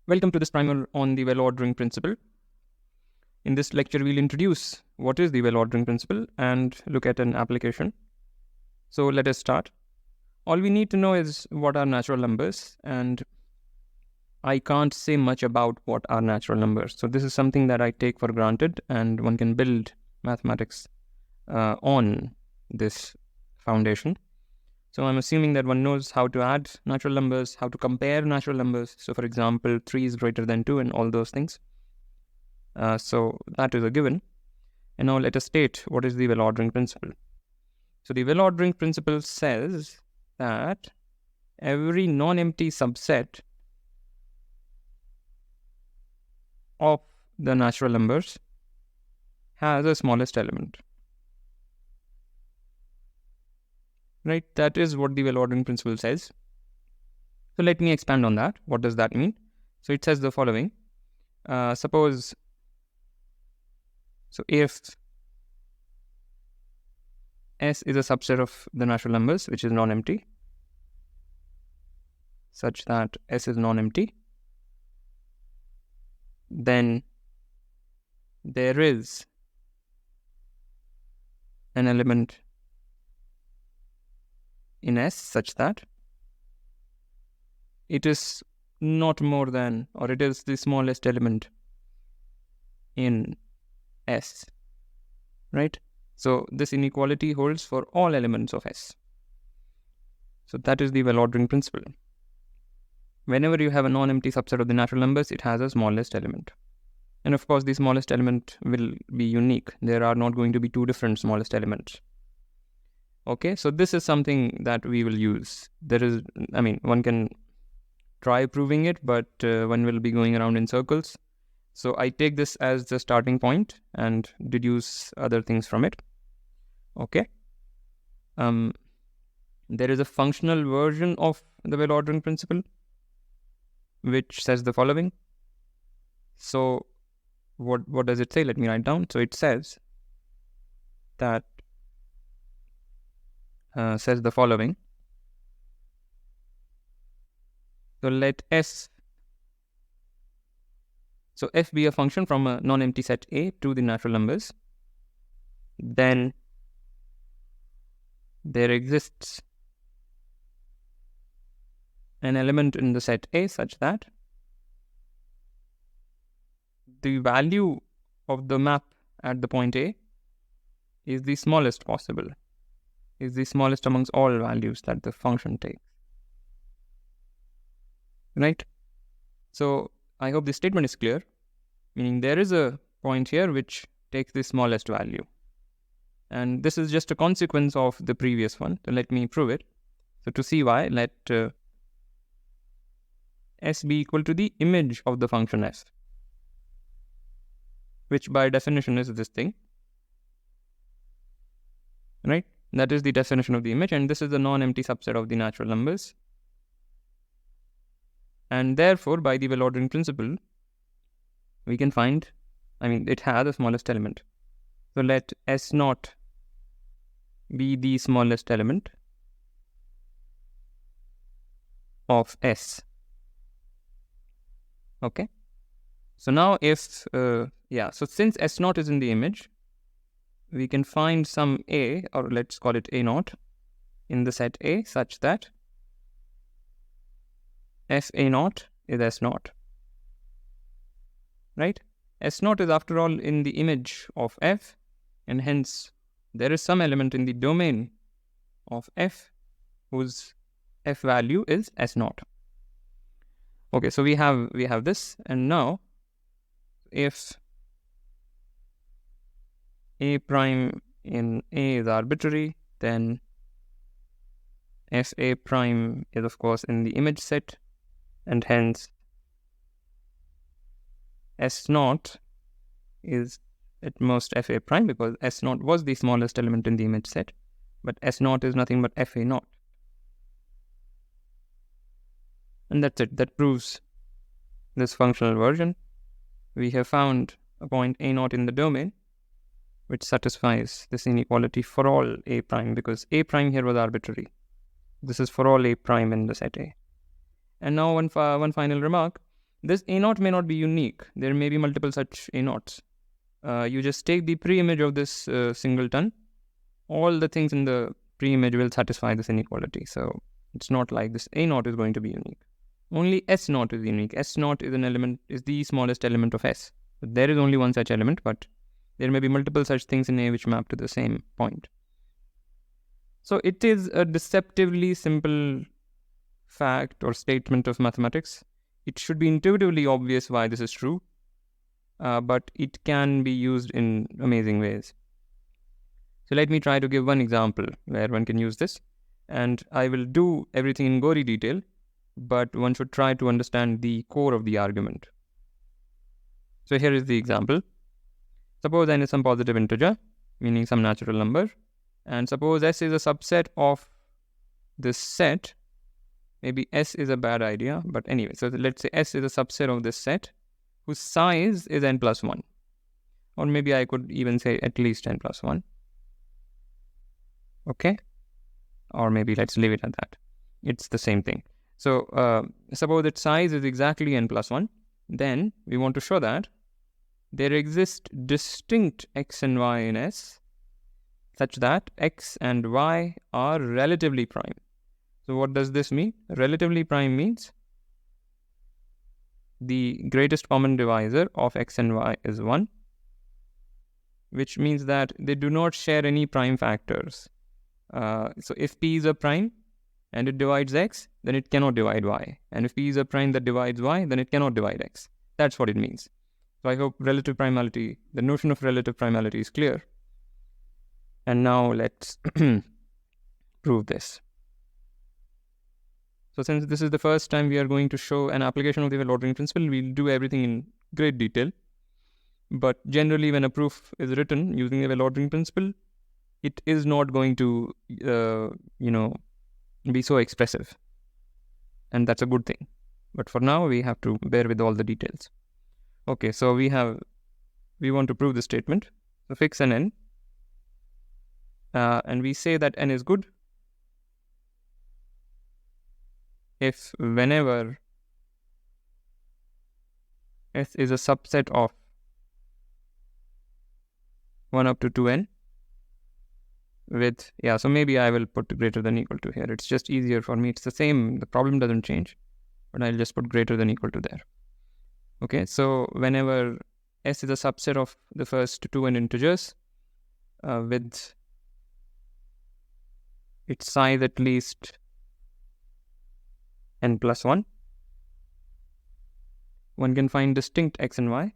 Welcome to this primer on the well-ordering principle. In this lecture, we'll introduce what is the well-ordering principle and look at an application. So let us start. All we need to know is what are natural numbers, and I can't say much about what are natural numbers. So this is something that I take for granted, and one can build mathematics on this foundation. So I'm assuming that one knows how to add natural numbers, how to compare natural numbers. So for example, 3 is greater than 2 and all those things. So that is a given. And now let us state what is the well-ordering principle. So the well-ordering principle says that every non-empty subset of the natural numbers has a smallest element. Right? That is what the well-ordering principle says. So let me expand on that. What does that mean? So it says the following. Suppose, if S is a subset of the natural numbers, which is non-empty, such that S is non-empty, then there is an element in S such that it is not more than, or it is the smallest element in S, right? So this inequality holds for all elements of S. So that is the well-ordering principle. Whenever you have a non-empty subset of the natural numbers, it has a smallest element. And of course, the smallest element will be unique. There are not going to be two different smallest elements. Okay, so this is something that we will use. One can try proving it, but one will be going around in circles. So I take this as the starting point and deduce other things from it. Okay. There is a functional version of the well-ordering principle, which says the following. So what does it say? Let me write down. So it says that says the following. So let S, so f be a function from a non-empty set A to the natural numbers. Then there exists an element in the set A such that the value of the map at the point A is the smallest possible, is the smallest amongst all values that the function takes. Right? So I hope this statement is clear, meaning there is a point here which takes the smallest value. And this is just a consequence of the previous one. So let me prove it. So to see why, let S be equal to the image of the function S, which by definition is this thing. Right? That is the definition of the image, and this is the non-empty subset of the natural numbers. And therefore, by the well-ordering principle, we can find, it has the smallest element. So let S naught be the smallest element of S. Okay. So now so since S naught is in the image, we can find some A, or let's call it A naught, in the set A such that F A naught is S naught. Right? S naught is after all in the image of F, and hence there is some element in the domain of F whose F value is S naught. Okay, so we have this, and now if A prime in A is arbitrary, then F A prime is of course in the image set, and hence S naught is at most F A prime, because S naught was the smallest element in the image set, but S naught is nothing but F A naught. And that's it. That proves this functional version. We have found a point A naught in the domain, which satisfies this inequality for all A prime, because A prime here was arbitrary. This is for all A prime in the set A. And now one final remark. This A naught may not be unique. There may be multiple such A naughts. You just take the pre-image of this singleton. All the things in the pre-image will satisfy this inequality. So it's not like this A naught is going to be unique. Only S naught is unique. S naught is an element, is the smallest element of S. So there is only one such element, but there may be multiple such things in A which map to the same point. So it is a deceptively simple fact or statement of mathematics. It should be intuitively obvious why this is true, but it can be used in amazing ways. So let me try to give one example where one can use this, and I will do everything in gory detail, but one should try to understand the core of the argument. So here is the example. Suppose n is some positive integer, meaning some natural number, and suppose S is a subset of this set. Maybe S is a bad idea, but anyway, so let's say S is a subset of this set whose size is n plus 1. Or maybe I could even say at least n plus 1. Okay? Or maybe let's leave it at that. It's the same thing. So suppose its size is exactly n plus 1. Then we want to show that there exist distinct x and y in S such that x and y are relatively prime. So what does this mean? Relatively prime means the greatest common divisor of x and y is 1, which means that they do not share any prime factors. So if p is a prime and it divides x, then it cannot divide y. And if p is a prime that divides y, then it cannot divide x. That's what it means. So I hope relative primality, the notion of relative primality is clear. And now let's prove this. So since this is the first time we are going to show an application of the well-ordering principle, we'll do everything in great detail. But generally, when a proof is written using the well-ordering principle, it is not going to, be so expressive. And that's a good thing. But for now, we have to bear with all the details. Okay, so we want to prove the statement. So fix an n. And we say that n is good if whenever S is a subset of 1 up to 2n with, so maybe I will put greater than equal to here. It's just easier for me. It's the same. The problem doesn't change, but I'll just put greater than equal to there. Okay, so whenever S is a subset of the first 2n integers with its size at least n plus 1, one can find distinct x and y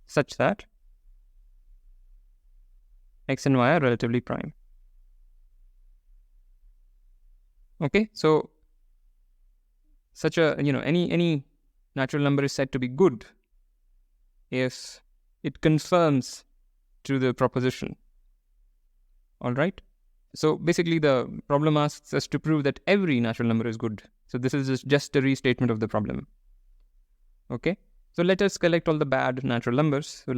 such that x and y are relatively prime. Okay, so such a, any natural number is said to be good if it confirms to the proposition. All right. So basically the problem asks us to prove that every natural number is good. So this is just a restatement of the problem. Okay. So let us collect all the bad natural numbers. So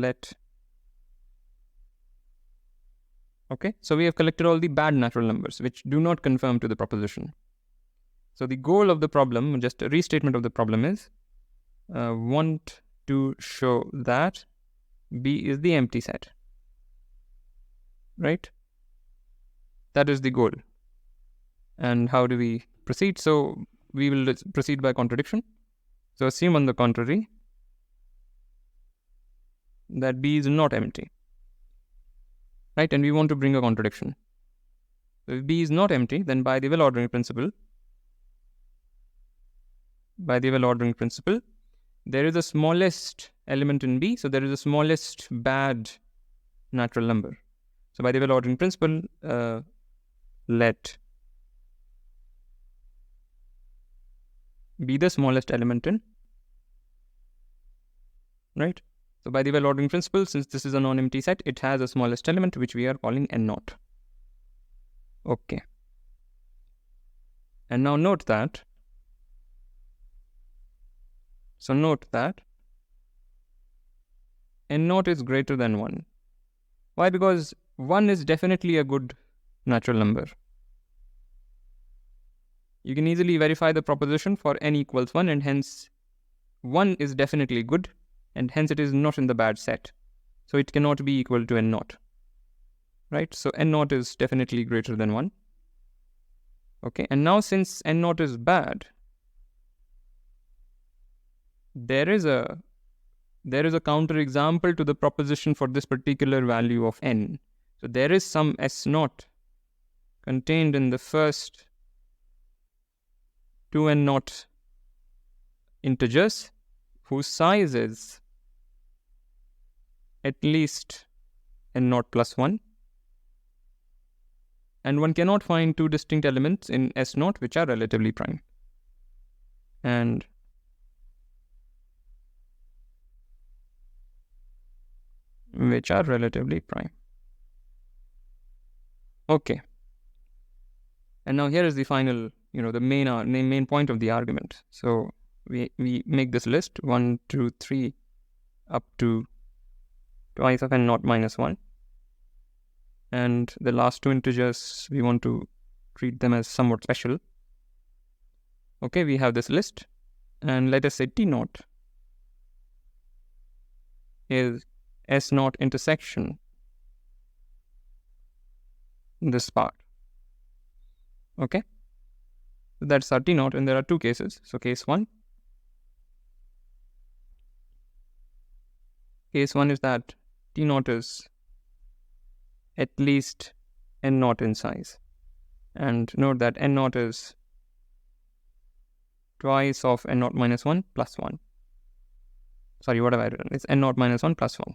we have collected all the bad natural numbers which do not conform to the proposition. So the goal of the problem, just a restatement of the problem, is want to show that B is the empty set. Right? That is the goal. And how do we proceed? So we will proceed by contradiction. So assume on the contrary that B is not empty. Right? And we want to bring a contradiction. So if B is not empty, then by the well-ordering principle, there is the smallest element in B. So there is the smallest bad natural number. So by the well-ordering principle, let be the smallest element in, right? So by the well-ordering principle, since this is a non-empty set, it has a smallest element which we are calling n naught. Okay. And now note that n naught is greater than 1. Why? Because 1 is definitely a good natural number. you can easily verify the proposition for n equals 1, and hence 1 is definitely good, and hence it is not in the bad set. So it cannot be equal to n naught, right? So n naught is definitely greater than 1. Okay, and now since n naught is bad, there is a counter example to the proposition for this particular value of n. So there is some s naught contained in the first 2 n naught integers whose size is at least n naught plus 1. And one cannot find two distinct elements in S naught which are relatively prime. And which are relatively prime. Okay. And now here is the final, the main point of the argument. So we make this list 1, 2, 3 up to twice of n naught minus 1. And the last two integers, we want to treat them as somewhat special. Okay, we have this list. And let us say T naught is S naught intersection this part. Okay, so that's our T naught, and there are two cases. So case 1. Case 1 is that T naught is at least n naught in size. And note that n naught is twice of n naught minus 1 plus 1. Sorry, what have I written? It's n naught minus 1 plus 1.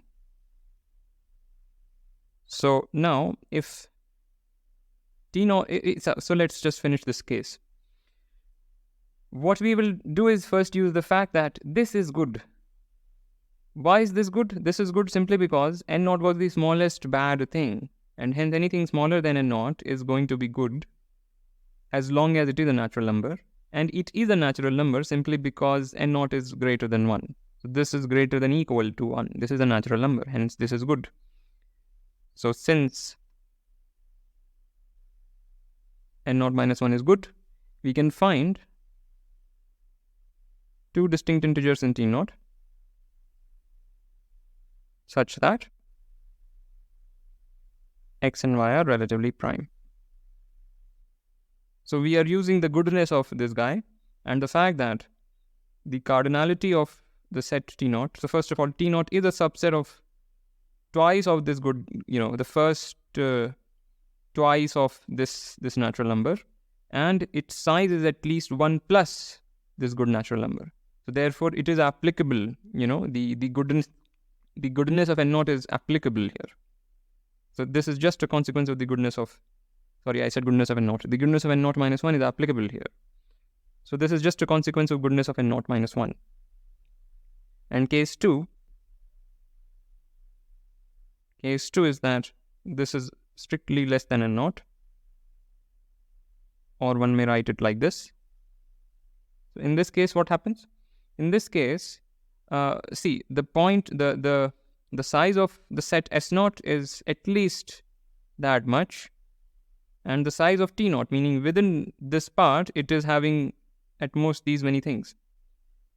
So now if T naught, so let's just finish this case. What we will do is first use the fact that this is good. Why is this good? This is good simply because n naught was the smallest bad thing, and hence anything smaller than n naught is going to be good as long as it is a natural number. And it is a natural number simply because n naught is greater than 1. So this is greater than equal to 1. This is a natural number, hence this is good. So since n naught minus 1 is good, we can find two distinct integers in T naught such that x and y are relatively prime. So we are using the goodness of this guy and the fact that the cardinality of the set T naught. So first of all, T naught is a subset of twice of this good, the first twice of this natural number, and its size is at least 1 plus this good natural number. So therefore it is applicable, the goodness of n naught is applicable here. So this is just a consequence of the goodness of, sorry, I said goodness of n naught. The goodness of n naught minus 1 is applicable here. So this is just a consequence of goodness of n naught minus 1. And case 2 is that this is strictly less than n naught, or one may write it like this. So in this case, what happens? In this case, see, the size of the set S naught is at least that much, and the size of T naught, meaning within this part, it is having at most these many things.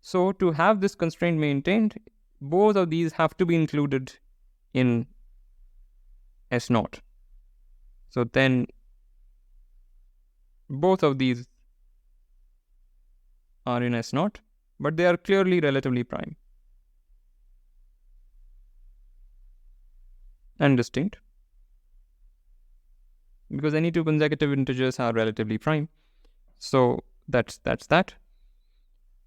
So to have this constraint maintained, both of these have to be included in S naught. So then both of these are in S naught, but they are clearly relatively prime and distinct, because any two consecutive integers are relatively prime. So that's that.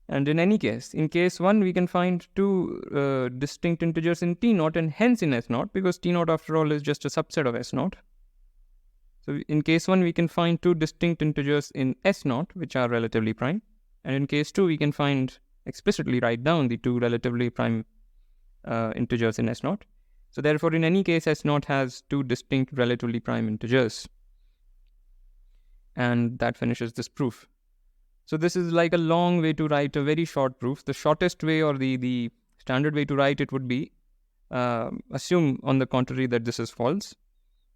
And in any case, in case 1, we can find two distinct integers in T naught and hence in S naught, because T naught after all is just a subset of S naught. So in case 1, we can find two distinct integers in S naught which are relatively prime. And in case 2, we can explicitly write down the two relatively prime integers in S naught. So therefore, in any case, S naught has two distinct relatively prime integers. And that finishes this proof. So this is like a long way to write a very short proof. The shortest way, or the standard way to write it, would be assume on the contrary that this is false,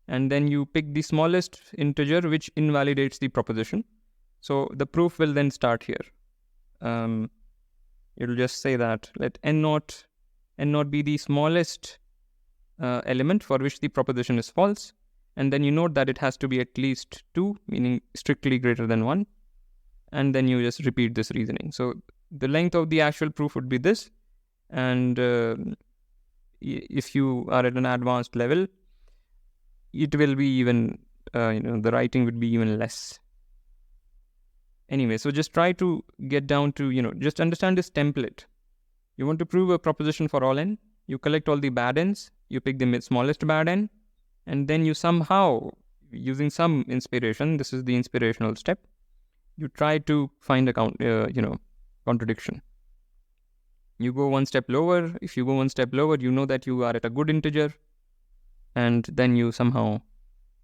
and then you pick the smallest integer which invalidates the proposition. So the proof will then start here. It'll just say that let n naught be the smallest element for which the proposition is false, and then you note that it has to be at least 2, meaning strictly greater than 1, and then you just repeat this reasoning. So the length of the actual proof would be this, and if you are at an advanced level, it will be even, the writing would be even less. Anyway, so just try to get down to, just understand this template. You want to prove a proposition for all n, you collect all the bad n's, you pick the smallest bad n, and then you somehow, using some inspiration, this is the inspirational step, you try to find a contradiction. You go one step lower. If you go one step lower, you know that you are at a good integer, and then you somehow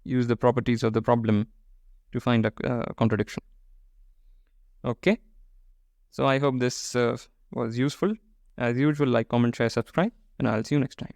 use the properties of the problem to find a contradiction. Okay, so I hope this was useful. As usual, like, comment, share, subscribe, and I'll see you next time.